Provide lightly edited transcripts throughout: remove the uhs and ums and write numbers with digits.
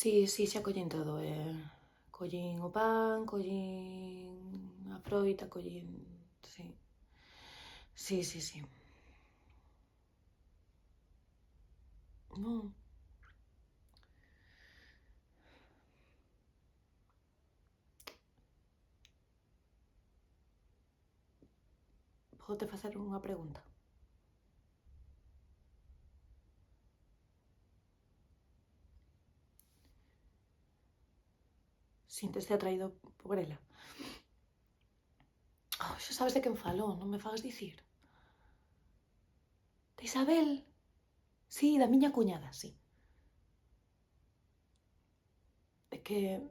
Si, xa collín todo, collín o pan, collín a froita, collín... Si. Si. Non. Podote facer unha pregunta? Sínteste atraído por ela? Oh, xa sabes de quen falo, non me fagas dicir. De Isabel? Si, da miña cuñada, si. É que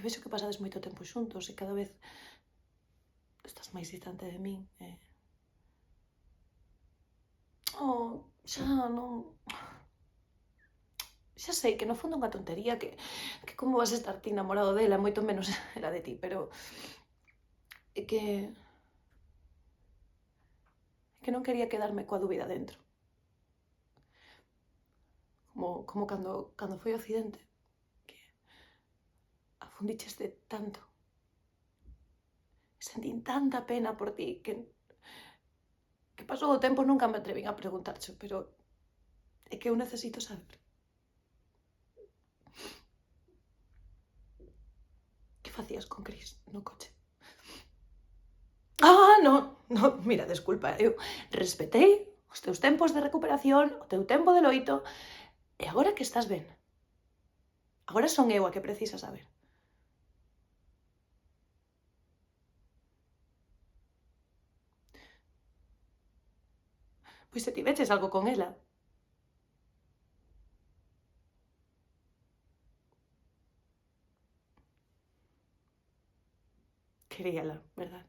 vexo que pasades moito tempo xuntos e cada vez estás máis distante de min. Oh, xa non... Xa sei que no fondo é unha tontería, que como vas a estar ti namorado dela, moito menos ela de ti, pero... É que non quería quedarme coa dúbida dentro. Como cando foi o accidente, que afundiches de tanto. Sentín tanta pena por ti que pasou o tempo nunca me atrevín a preguntarcho, pero é que eu necesito saber. Que facías con Cris no coche? Non, mira, desculpa, eu respetei os teus tempos de recuperación, o teu tempo de loito, e agora que estás ben. Agora son eu a que precisa saber. Pois se tiveches algo con ela. Queríala, verdad?